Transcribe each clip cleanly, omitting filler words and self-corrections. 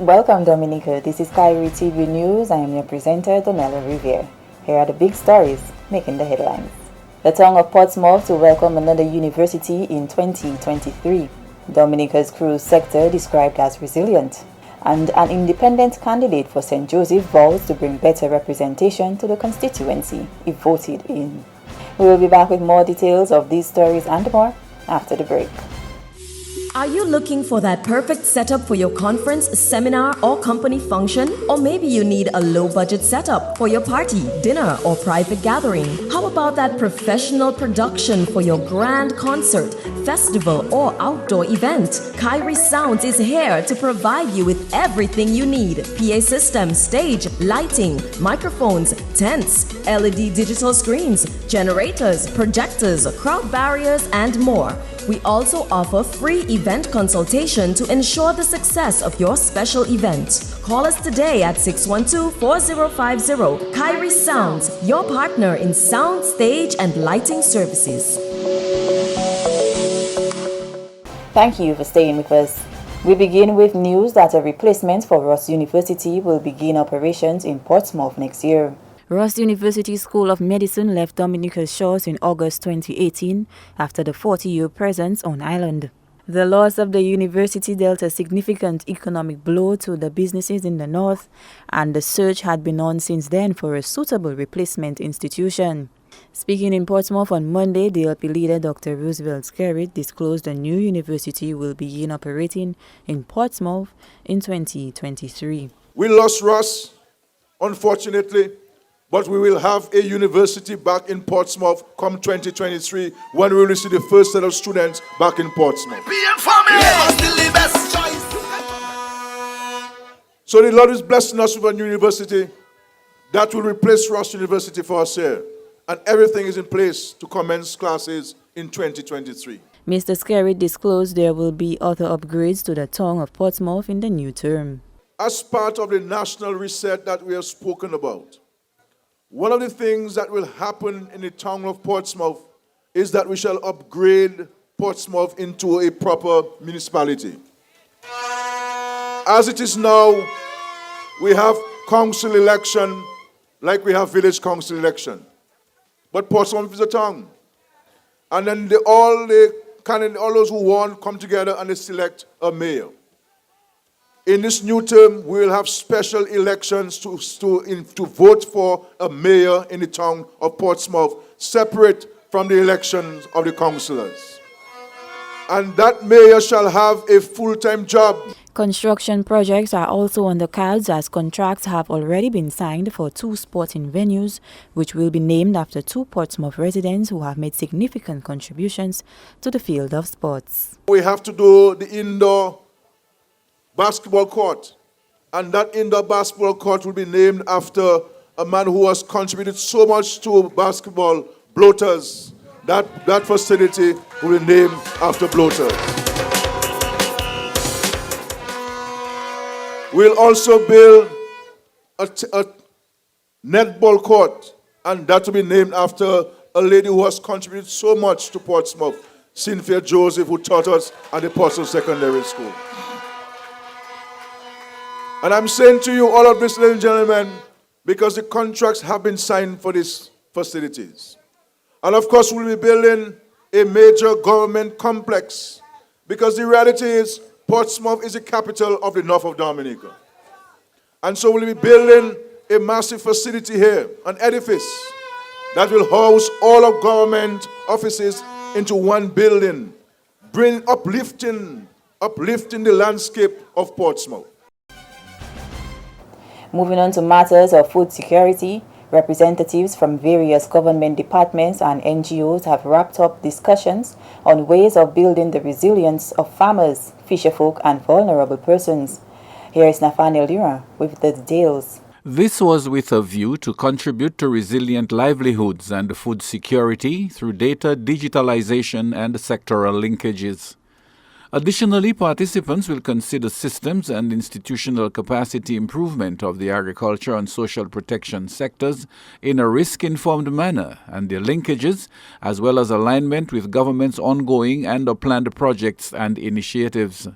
Welcome, Dominica. This is Kairi TV News. I am your presenter, Donella Riviere. Here are the big stories making the headlines. The town of Portsmouth to welcome another university in 2023. Dominica's cruise sector described as resilient. And an independent candidate for St. Joseph vows to bring better representation to the constituency if voted in. We will be back with more details of these stories and more after the break. Are you looking for that perfect setup for your conference, seminar, or company function? Or maybe you need a low-budget setup for your party, dinner, or private gathering? How about that professional production for your grand concert, festival, or outdoor event? Kairi Sounds is here to provide you with everything you need. PA system, stage, lighting, microphones, tents, LED digital screens, generators, projectors, crowd barriers, and more. We also offer free event consultation to ensure the success of your special event. Call us today at 612-4050. Kairi Sounds, your partner in sound, stage, and lighting services. Thank you for staying with us. We begin with news that a replacement for Ross University will begin operations in Portsmouth next year. Ross University School of Medicine left Dominica's shores in August 2018 after the 40-year presence on island. The loss of the university dealt a significant economic blow to the businesses in the north, and the search had been on since then for a suitable replacement institution. Speaking in Portsmouth on Monday, DLP leader Dr. Roosevelt Kairi disclosed a new university will begin operating in Portsmouth in 2023. We lost Ross, unfortunately. But we will have a university back in Portsmouth come 2023 when we will see the first set of students back in Portsmouth. So the Lord is blessing us with a new university that will replace Ross University for us here. And everything is in place to commence classes in 2023. Mr. Kairi disclosed there will be other upgrades to the town of Portsmouth in the new term. As part of the national reset that we have spoken about, one of the things that will happen in the town of Portsmouth is that we shall upgrade Portsmouth into a proper municipality. As it is now, we have council election like we have village council election. But Portsmouth is a town. And then all those who won come together and they select a mayor. In this new term, we will have special elections to vote for a mayor in the town of Portsmouth, separate from the elections of the councillors. And that mayor shall have a full-time job. Construction projects are also on the cards as contracts have already been signed for 2 sporting venues, which will be named after 2 Portsmouth residents who have made significant contributions to the field of sports. We have to do the indoor basketball court, and that indoor basketball court will be named after a man who has contributed so much to basketball, Bloaters. That facility will be named after Bloaters. We'll also build a netball court, and that will be named after a lady who has contributed so much to Portsmouth, Cynthia Joseph, who taught us at the Portsmouth Secondary School. And I'm saying to you, all of this, ladies and gentlemen, because the contracts have been signed for these facilities. And of course, we'll be building a major government complex, because the reality is Portsmouth is the capital of the north of Dominica. And so we'll be building a massive facility here, an edifice that will house all of government offices into one building, uplifting the landscape of Portsmouth. Moving on to matters of food security, representatives from various government departments and NGOs have wrapped up discussions on ways of building the resilience of farmers, fisherfolk, and vulnerable persons. Here is Nathaniel Lira with the details. This was with a view to contribute to resilient livelihoods and food security through data digitalization and sectoral linkages. Additionally, participants will consider systems and institutional capacity improvement of the agriculture and social protection sectors in a risk-informed manner and their linkages, as well as alignment with government's ongoing and planned projects and initiatives.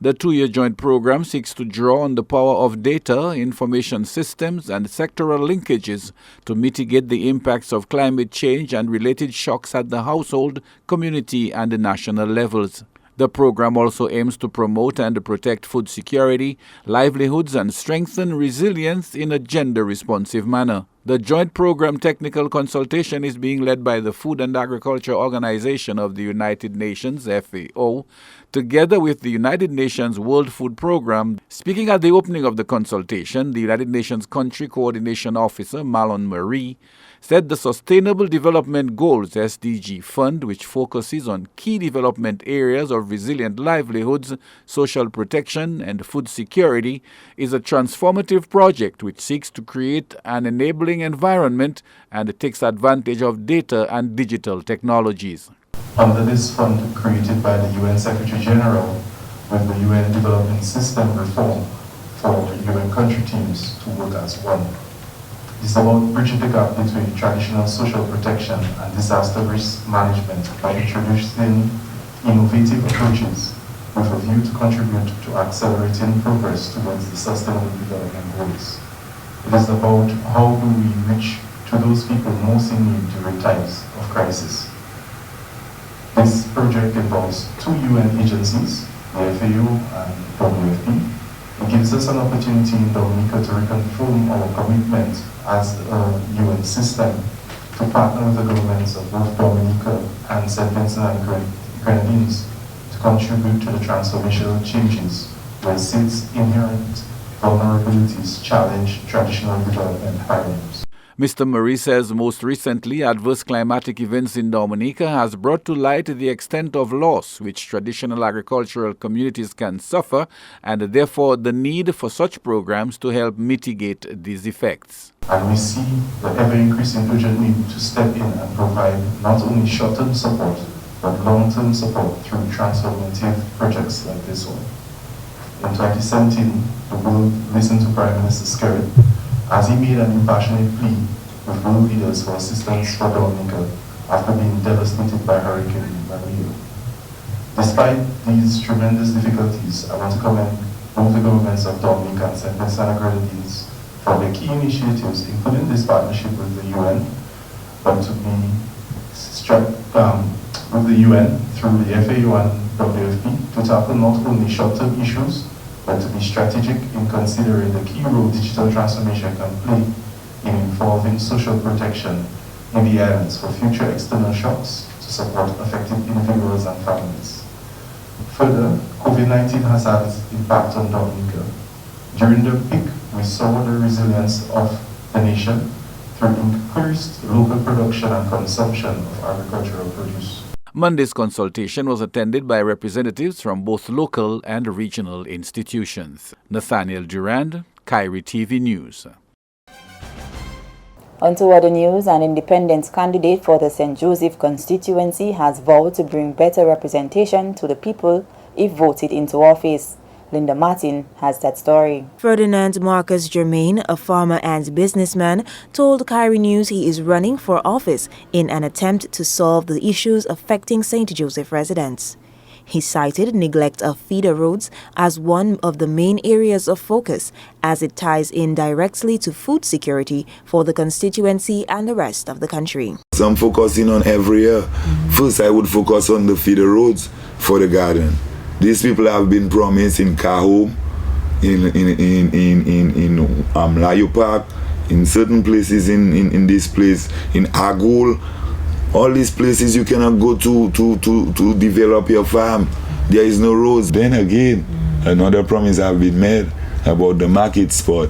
The two-year joint program seeks to draw on the power of data, information systems, and sectoral linkages to mitigate the impacts of climate change and related shocks at the household, community, and the national levels. The program also aims to promote and protect food security, livelihoods, and strengthen resilience in a gender-responsive manner. The joint program technical consultation is being led by the Food and Agriculture Organization of the United Nations, FAO, together with the United Nations World Food Program. Speaking at the opening of the consultation, the United Nations Country Coordination Officer, Malon Marie, said the Sustainable Development Goals SDG Fund, which focuses on key development areas of resilient livelihoods, social protection, and food security, is a transformative project which seeks to create an enabling environment and takes advantage of data and digital technologies. Under this fund created by the UN Secretary General with the UN Development System reform for UN country teams to work as one. It's about bridging the gap between traditional social protection and disaster risk management by introducing innovative approaches with a view to contribute to accelerating progress towards the Sustainable Development Goals. It is about how do we reach to those people most in need during times of crisis. This project involves two UN agencies, the FAO and WFP. It gives us an opportunity in Dominica to reconfirm our commitment as a UN system to partner with the governments of both Dominica and St. Vincent and Grenadines to contribute to the transformational changes where states' inherent vulnerabilities challenge traditional development paradigms. Mr. Murray says most recently adverse climatic events in Dominica has brought to light the extent of loss which traditional agricultural communities can suffer and therefore the need for such programs to help mitigate these effects. And we see the ever-increasing urgent need to step in and provide not only short-term support but long-term support through transformative projects like this one. In 2017, the world listened to Prime Minister Skerrit as he made an impassionate plea with world leaders for assistance for Dominica after being devastated by Hurricane Maria. Despite these tremendous difficulties, I want to commend both the governments of Dominica and St. Vincent and Grenadines for their key initiatives, including this partnership with the UN, but to be with the UN through the FAO and WFP to tackle not only short-term issues, but to be strategic in considering the key role digital transformation can play in involving social protection in the islands for future external shocks to support affected individuals and families. Further, COVID-19 has had its impact on Dominica. During the peak, we saw the resilience of the nation through increased local production and consumption of agricultural produce. Monday's consultation was attended by representatives from both local and regional institutions. Nathaniel Durand, Kairi TV News. On to other news, an independent candidate for the St. Joseph constituency has vowed to bring better representation to the people if voted into office. Linda Martin has that story. Ferdinand Marcus Germain, a farmer and businessman, told Kairi News he is running for office in an attempt to solve the issues affecting St. Joseph residents. He cited neglect of feeder roads as one of the main areas of focus, as it ties in directly to food security for the constituency and the rest of the country. So I'm focusing on every year. First, I would focus on the feeder roads for the garden. These people have been promised in Kahome, in Layo Park, in certain places in this place, in Agul. All these places you cannot go to develop your farm. There is no roads. Then again, another promise have been made about the market spot.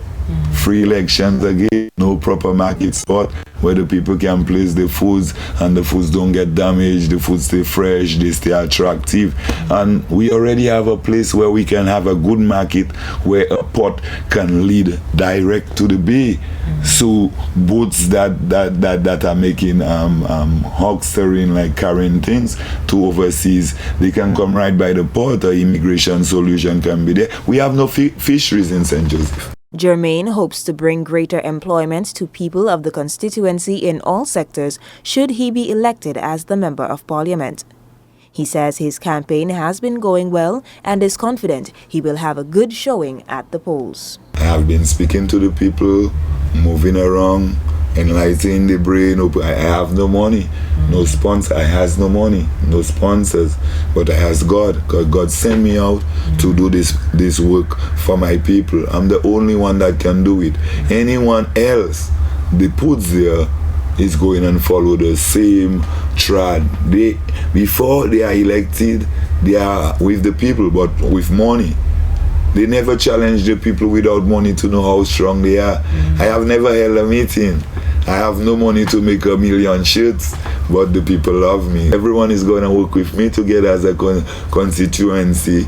Free elections again, no proper market spot where the people can place the foods and the foods don't get damaged, the foods stay fresh, they stay attractive. And we already have a place where we can have a good market where a port can lead direct to the bay. So boats that are making huckstering, like carrying things to overseas, they can come right by the port. An immigration solution can be there. We have no fisheries in St. Joseph. Germain hopes to bring greater employment to people of the constituency in all sectors should he be elected as the Member of Parliament. He says his campaign has been going well and is confident he will have a good showing at the polls. I have been speaking to the people, moving around, enlightening the brain. I have no money, no sponsor. I has no money, no sponsors, but I has God, because God sent me out to do this work for my people. I'm the only one that can do it. Anyone else they put there is going and follow the same trad. Before they are elected, they are with the people, but with money. They never challenge the people without money to know how strong they are. I have never held a meeting. I have no money to make 1 million shirts, but the people love me. Everyone is going to work with me together as a constituency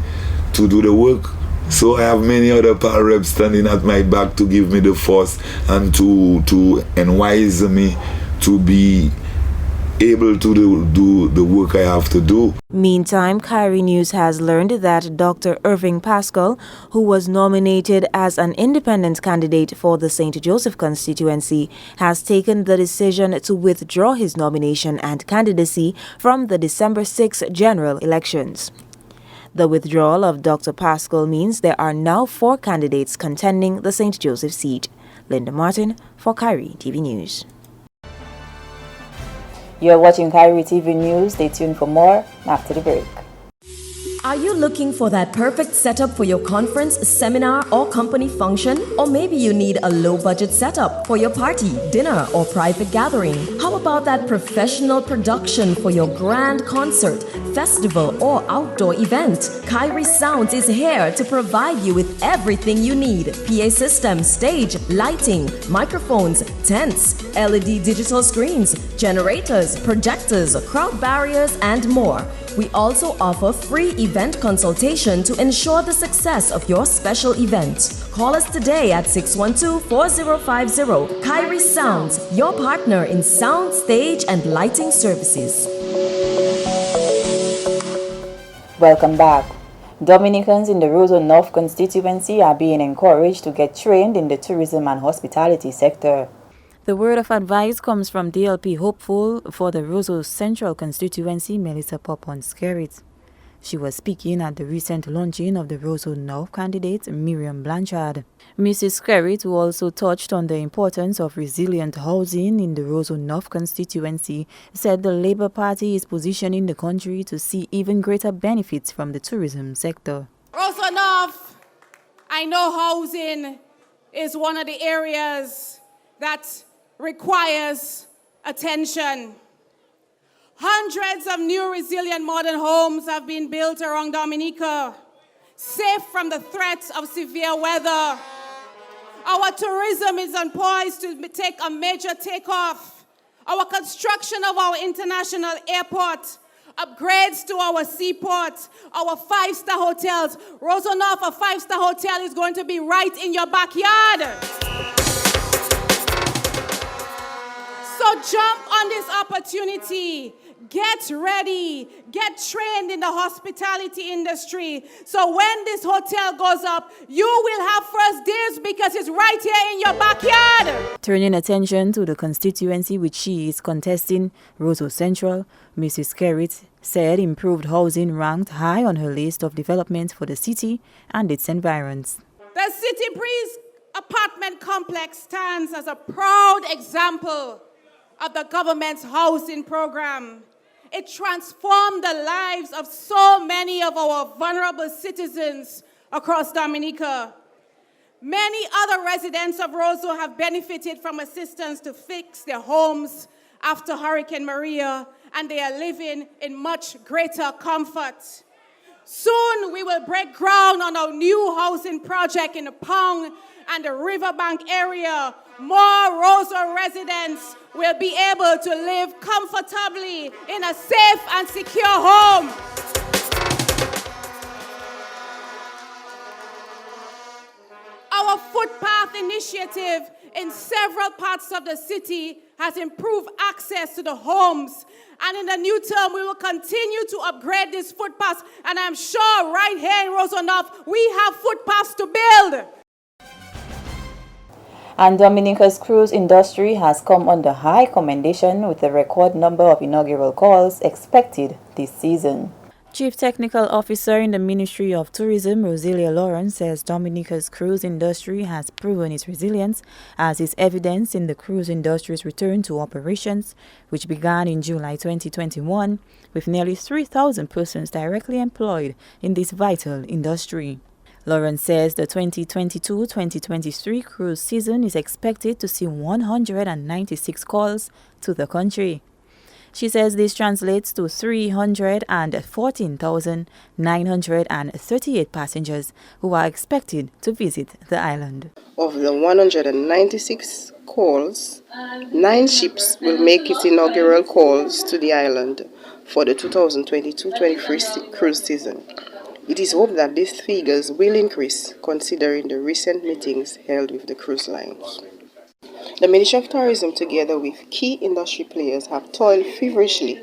to do the work. So I have many other pal reps standing at my back to give me the force and to enwise me to be able to do the work I have to do. Meantime, Kairi News has learned that Dr. Irving Pascal, who was nominated as an independent candidate for the St. Joseph constituency, has taken the decision to withdraw his nomination and candidacy from the December 6 general elections. The withdrawal of Dr. Pascal means there are now 4 candidates contending the St. Joseph seat. Linda Martin for Kairi TV News. You're watching Kairi TV News. Stay tuned for more after the break. Are you looking for that perfect setup for your conference, seminar, or company function? Or maybe you need a low-budget setup for your party, dinner, or private gathering? How about that professional production for your grand concert, festival, or outdoor event? Kairi Sounds is here to provide you with everything you need: PA system, stage, lighting, microphones, tents, LED digital screens, generators, projectors, crowd barriers, and more. We also offer free event consultation to ensure the success of your special event. Call us today at 612-4050. Kairi Sounds, your partner in sound, stage, and lighting services. Welcome back. Dominicans in the Roseau North constituency are being encouraged to get trained in the tourism and hospitality sector. The word of advice comes from DLP hopeful for the Roseau Central constituency, Melissa Popon-Skerrit. She was speaking at the recent launching of the Roseau North candidate, Miriam Blanchard. Mrs. Skerrit, who also touched on the importance of resilient housing in the Roseau North constituency, said the Labour Party is positioning the country to see even greater benefits from the tourism sector. Roseau North, I know housing is one of the areas that requires attention. Hundreds of new resilient modern homes have been built around Dominica, safe from the threats of severe weather. Our tourism is on poised to take a major takeoff. Our construction of our international airport, upgrades to our seaport, our 5-star hotels. Roseau North, a 5-star hotel is going to be right in your backyard. So jump on this opportunity. Get ready. Get trained in the hospitality industry. So when this hotel goes up, you will have first dibs because it's right here in your backyard. Turning attention to the constituency which she is contesting, Roseau Central, Mrs. Skerrit said improved housing ranked high on her list of developments for the city and its environs. The City Breeze apartment complex stands as a proud example of the government's housing program. It transformed the lives of so many of our vulnerable citizens across Dominica. Many other residents of Roseau have benefited from assistance to fix their homes after Hurricane Maria, and they are living in much greater comfort. Soon we will break ground on our new housing project in the Pong and the Riverbank area. More Roseau residents will be able to live comfortably in a safe and secure home. Our footpath initiative in several parts of the city has improved access to the homes. And in the new term, we will continue to upgrade these footpaths. And I'm sure right here in Roseau North, we have footpaths to build. And Dominica's cruise industry has come under high commendation with a record number of inaugural calls expected this season. Chief Technical Officer in the Ministry of Tourism, Roselia Lawrence, says Dominica's cruise industry has proven its resilience, as is evidenced in the cruise industry's return to operations, which began in July 2021, with nearly 3,000 persons directly employed in this vital industry. Lawrence says the 2022-2023 cruise season is expected to see 196 calls to the country. She says this translates to 314,938 passengers who are expected to visit the island. Of the 196 calls, 9 ships will make its inaugural calls to the island for the 2022-23 cruise season. It is hoped that these figures will increase considering the recent meetings held with the cruise lines. The Ministry of Tourism, together with key industry players, have toiled feverishly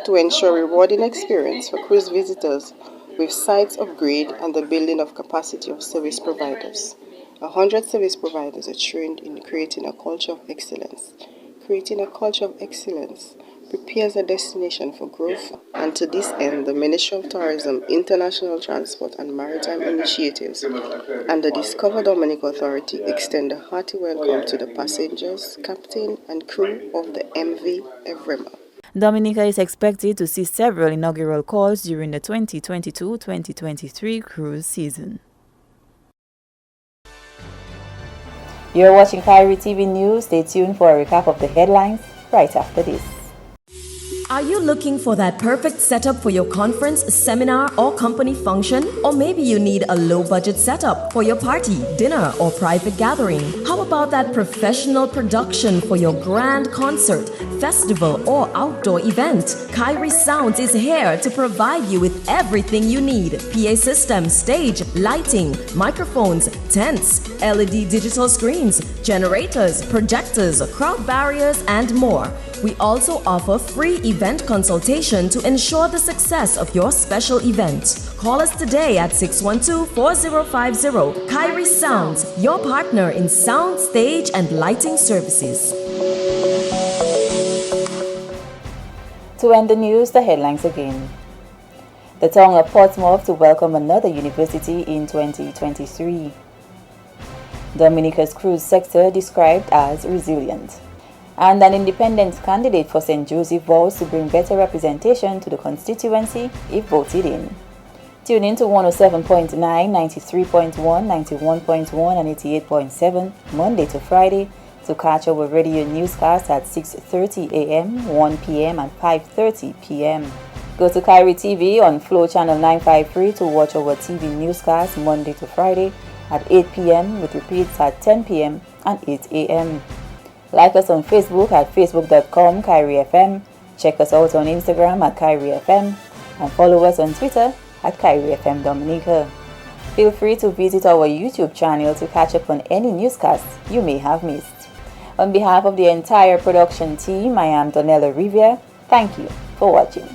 to ensure a rewarding experience for cruise visitors with sites upgrade and the building of capacity of service providers. 100 service providers are trained in creating a culture of excellence. Creating a culture of excellence prepares a destination for growth, and to this end, the Ministry of Tourism, International Transport and Maritime Initiatives and the Discover Dominica Authority extend a hearty welcome to the passengers, captain and crew of the MV Evrema. Dominica is expected to see several inaugural calls during the 2022-2023 cruise season. You're watching Kairi TV News. Stay tuned for a recap of the headlines right after this. Are you looking for that perfect setup for your conference, seminar, or company function? Or maybe you need a low-budget setup for your party, dinner, or private gathering. How about that professional production for your grand concert, festival, or outdoor event? Kairi Sounds is here to provide you with everything you need: PA system, stage, lighting, microphones, tents, LED digital screens, generators, projectors, crowd barriers, and more. We also offer free event consultation to ensure the success of your special event. Call us today at 612-4050. Kairi Sounds, your partner in sound, stage, and lighting services. To end the news, the headlines again. The town of Portsmouth to welcome another university in 2023. Dominica's cruise sector described as resilient. And an independent candidate for St. Joseph vows to bring better representation to the constituency if voted in. Tune in to 107.9, 93.1, 91.1 and 88.7 Monday to Friday to catch our radio newscast at 6:30 a.m., 1 p.m. and 5:30 p.m. Go to Kairi TV on Flow Channel 953 to watch our TV newscast Monday to Friday at 8 p.m. with repeats at 10 p.m. and 8 a.m. Like us on Facebook at facebook.com/KairiFM. Check us out on Instagram at KairiFM and follow us on Twitter at KairiFM Dominica. Feel free to visit our YouTube channel to catch up on any newscasts you may have missed. On behalf of the entire production team, I am Donella Rivia. Thank you for watching.